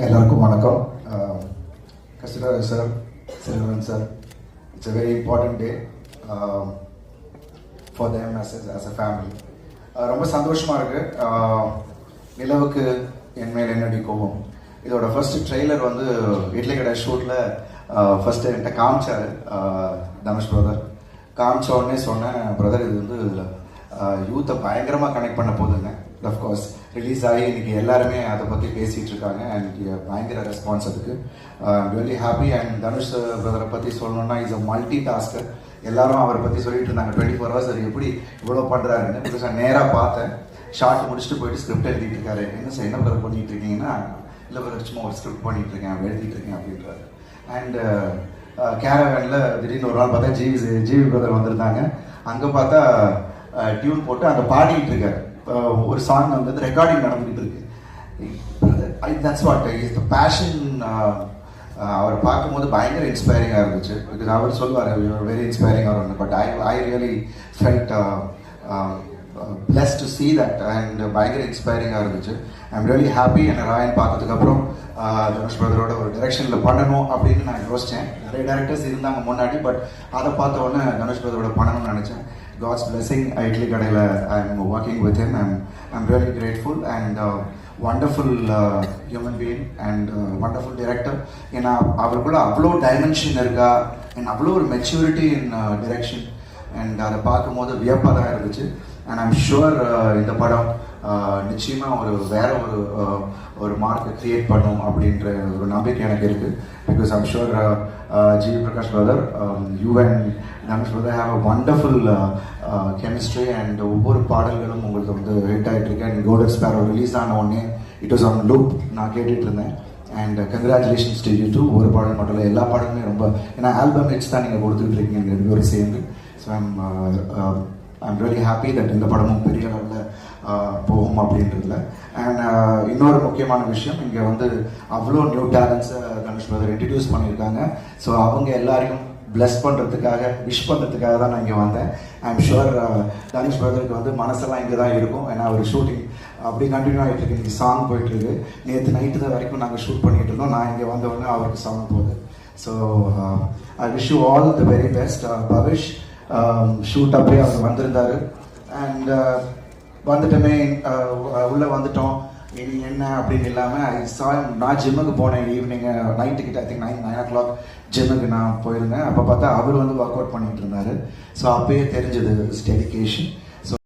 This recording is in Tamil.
எல்லாருக்கும் வணக்கம். Kasthuri sir, Selvan sir, it's a very important day for them as a family. ரொம்ப சந்தோஷமாக இருக்குது. நிலவுக்கு என் மேல் என்னடி கோபம் இதோட ஃபர்ஸ்ட் ட்ரெய்லர் வந்து இட்லி கடை ஷூட்டில் ஃபர்ஸ்ட் என்கிட்ட காமிச்சார் தனுஷ் பிரதர். காமிச்ச உடனே சொன்னேன், பிரதர் இது வந்து யூத்தை பயங்கரமாக கனெக்ட் பண்ண போகுதுங்க. அஃப்கோர்ஸ் ரிலீஸ் ஆகி இன்னைக்கு எல்லாருமே அதை பற்றி பேசிகிட்டு இருக்காங்க அண்ட் பயங்கர ரெஸ்பான்ஸ் அதுக்கு. Really happy. அண்ட் தனுஷ் பிரதரை பற்றி சொல்லணும்னா இஸ் அ மல்டி டாஸ்கர். எல்லாரும் அவரை பற்றி சொல்லிட்டு இருந்தாங்க 24 hours அது எப்படி இவ்வளோ பண்ணுறாருன்னு. பிகாஸ் நான் நேராக பார்த்தேன், ஷார்ட் முடிச்சுட்டு போயிட்டு ஸ்கிரிப்ட் எழுதிட்டு இருக்காரு. என்ன சார் என்ன பிரதர் பண்ணிட்டு இருக்கீங்கன்னா, இல்லை பிரதர் சும்மா ஒரு ஸ்கிரிப்ட் பண்ணிட்டு இருக்கேன், எழுதிட்டு இருக்கேன் அப்படின்றாரு. அண்ட் கேரவேனில் திடீர்னு ஒரு நாள் பார்த்தா ஜிவி பிரதர் வந்திருந்தாங்க. அங்கே பார்த்தா டியூன் போட்டு அங்கே பாடிட்டு இருக்காரு. ஒரு சாங் வந்து ரெக்கார்டிங் நடந்துகிட்டு இருக்கு. That's what is the passion. அவரை பார்க்கும்போது பயங்கர இன்ஸ்பைரிங்காக இருந்துச்சு. பிகாஸ் அவர் சொல்லுவார் வெரி இன்ஸ்பைரிங் அவர். But I really felt blessed to see that and பயங்கர இன்ஸ்பைரிங்காக இருந்துச்சு. I'm really happy. என்ன ராயன் பார்த்ததுக்கப்புறம் தனுஷ் பிரதரோட ஒரு டைரக்ஷனில் பண்ணணும் அப்படின்னு நான் யோசித்தேன். நிறைய டேரக்டர்ஸ் இருந்தாங்க முன்னாடி, பட் அதை பார்த்த உடனே தனுஷ் பிரதரோட பண்ணணும்னு நினச்சேன். God's blessing, இட்லி கடையில் I'm working with him and I'm really grateful and wonderful human being and wonderful director. ஏன்னா அவருக்குள்ள அவ்வளோ டைமென்ஷன் இருக்கா அண்ட் அவ்வளோ ஒரு மெச்சூரிட்டி இன் டிரெக்ஷன் அண்ட் அதை பார்க்கும்போது வியப்பாக தான் இருந்துச்சு. அண்ட் ஐம் ஷுவர் இந்த படம் நிச்சயமாக வேற ஒரு மார்க்கை கிரியேட் பண்ணும் அப்படின்ற ஒரு நம்பிக்கை எனக்கு இருக்குது. Because I'm sure GV Prakash brother, you and Dhanush brother have a wonderful chemistry and ஒவ்வொரு பாடல்களும் உங்களுக்கு வந்து ஹிட் ஆகிட்டு இருக்கு. அண்ட் கோல்டன் ஸ்பேரோ ரிலீஸ் ஆன உடனே இட் வாஸ் ஆன் லூப் நான் கேட்டுட்டு இருந்தேன். And congratulations to you too. ஒரு பாடல் மட்டும் இல்லை, எல்லா பாடலுமே ரொம்ப, ஏன்னா ஆல்பம் ஹிட்ஸ் தான் நீங்கள் கொடுத்துட்டு இருக்கீங்க ரெண்டு பேரும் சேர்ந்து. So I'm really happy that இந்த படமும் பெரிய லெவலில் போகும் அப்படின்றதுல. அண்ட் இன்னொரு முக்கியமான விஷயம், இங்கே வந்து அவ்வளோ நியூ டேலண்ட்ஸை தனுஷ் பிரதர் இன்ட்ரடியூஸ் பண்ணியிருக்காங்க. ஸோ அவங்க எல்லாரையும் பிளஸ் பண்ணுறதுக்காக, விஷ் பண்ணுறதுக்காக தான் நான் இங்கே வந்தேன். ஐம் ஷுவர் தனுஷ் பிரதருக்கு வந்து மனசெல்லாம் இங்கே தான் இருக்கும். ஏன்னா ஒரு ஷூட்டிங் அப்படி கண்டினியூ ஆகிட்டு இருக்கு. இன்றைக்கி சாங் போயிட்டுருக்கு. நேற்று நைட்டு தான் வரைக்கும் நாங்கள் ஷூட் பண்ணிகிட்டு இருந்தோம். நான் இங்கே வந்தவொடனே அவருக்கு சாங் போகுது. So I wish you all the very best. Pavish shoot அப்படியே அவர் வந்திருந்தார். அண்ட் வந்துட்டோமே, உள்ளே வந்துட்டோம், இனி என்ன அப்படின்னு இல்லாமல் நான் ஜிம்முக்கு போனேன். ஈவினிங் நைட்டுக்கிட்ட ஐ திங்க் 9 o'clock ஜிம்முக்கு நான் போயிருந்தேன். அப்போ பார்த்தா அவர் வந்து ஒர்க் அவுட் பண்ணிகிட்டு இருந்தார். ஸோ அப்பயே தெரிஞ்சது டெடிகேஷன்.